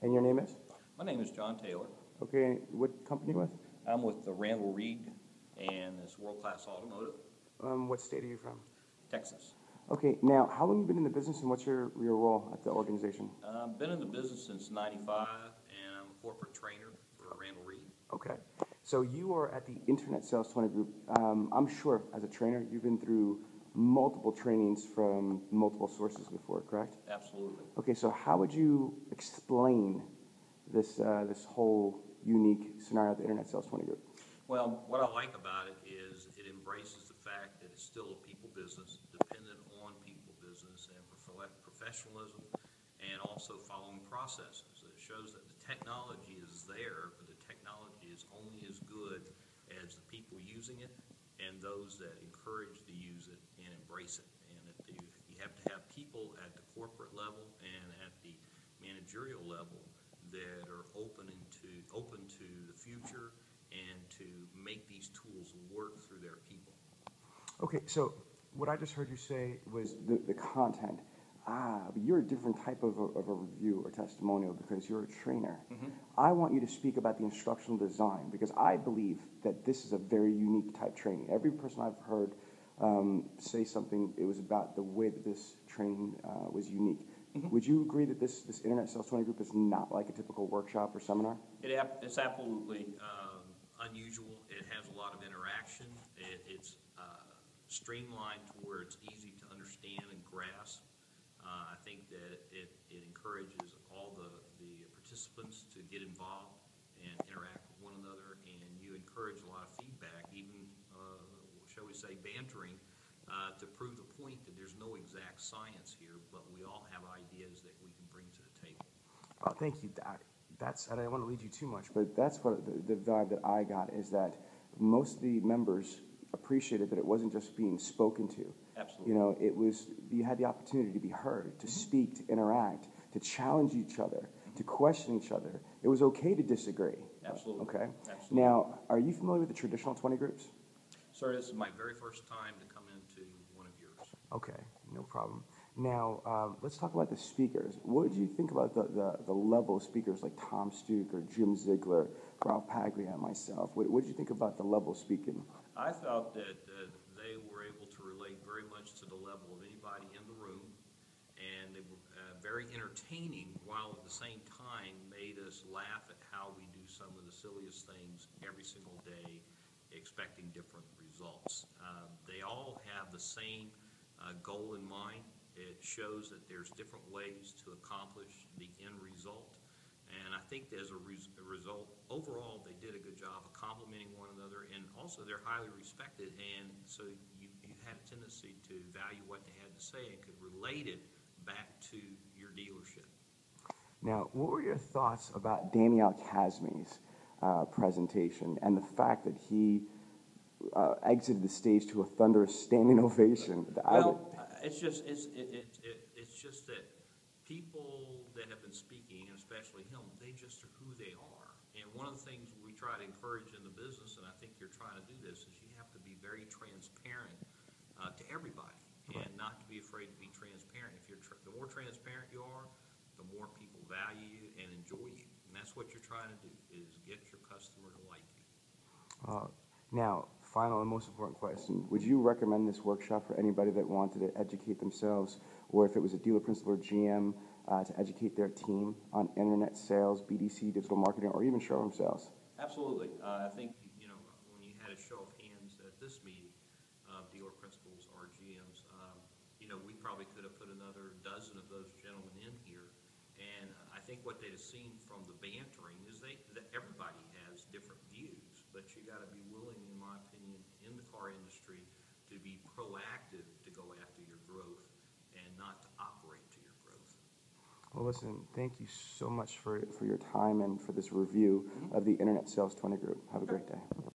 And your name is? My name is John Taylor. Okay, what company with? I'm with the Randall Reed, and it's World Class Automotive, What state are you from? Texas. Okay, now, how long have you been in the business and what's your role at the organization? I've been in the business since '95, and I'm a corporate trainer for Randall Reed. Okay, so you are at the Internet Sales 20 Group. I'm sure as a trainer, you've been through multiple trainings from multiple sources before, correct? Absolutely. Okay, so how would you explain this whole unique scenario at the Internet Sales 20 Group? Well, what I like about it is it embraces the fact that it's still a people business, dependent on people business and professionalism, and also following processes. It shows that the technology is there, but the technology is only as good as the people using it and those that encourage to use it and embrace it. And you have to have people at the corporate level and at the managerial level that are open to the future and to make these tools work through their people. Okay, so what I just heard you say was the content. But you're a different type of a review or testimonial because you're a trainer. Mm-hmm. I want you to speak about the instructional design because I believe that this is a very unique type training. Every person I've heard say something, it was about the way that this training was unique. Mm-hmm. Would you agree that this Internet Sales 20 Group is not like a typical workshop or seminar? It's absolutely unusual. It has a lot of interaction. It's streamlined to where it's easy to understand and grasp. I think that it encourages all the participants to get involved and interact with one another, and you encourage a lot of feedback, even, shall we say, bantering, to prove the point that there's no exact science here, but we all have ideas that we can bring to the table. Thank you. I don't want to lead you too much, but that's what the vibe that I got is that most of the members appreciated that it wasn't just being spoken to. Absolutely. You know, you had the opportunity to be heard, to speak, to interact, to challenge each other, to question each other. It was okay to disagree. Absolutely. Okay. Absolutely. Now, are you familiar with the traditional 20 groups? Sir, this is my very first time to come into one of yours. Okay, no problem. Now, let's talk about the speakers. What did you think about the level of speakers like Tom Stuck or Jim Ziegler, Ralph Paglia, and myself? What did you think about the level of speaking? I felt that they were able to relate very much to the level of anybody in the room, and they were very entertaining, while at the same time made us laugh at how we do some of the silliest things every single day, expecting different results. They all have the same goal in mind. It shows that there's different ways to accomplish the end result. And I think as a result, overall, they did a good job of complimenting one another, and also they're highly respected, and so you had a tendency to value what they had to say and could relate it back to your dealership. Now, what were your thoughts about Daniel Kazmi's presentation and the fact that he exited the stage to a thunderous standing ovation? Well, it's just that people that have been speaking, and especially him, they just are who they are. And one of the things we try to encourage in the business, and I think you're trying to do this, is you have to be very transparent to everybody, and not to be afraid to be transparent. If the more transparent you are, the more people value you and enjoy you. And that's what you're trying to do, is get your customer to like you. Now, final and most important question. Would you recommend this workshop for anybody that wanted to educate themselves, or if it was a dealer principal or GM, to educate their team on internet sales, BDC, digital marketing, or even showroom sales? Absolutely. I think, when you had a show of hands at this meeting of dealer principals or GMs, we probably could have put another dozen of those gentlemen in here. And I think what they'd have seen from the bantering is that everybody has different views, but you got to be willing, in my opinion, in the car industry, to be proactive to go after your growth and not to operate to your growth. Well, listen, thank you so much for your time and for this review of the Internet Sales 20 Group. Have a great day.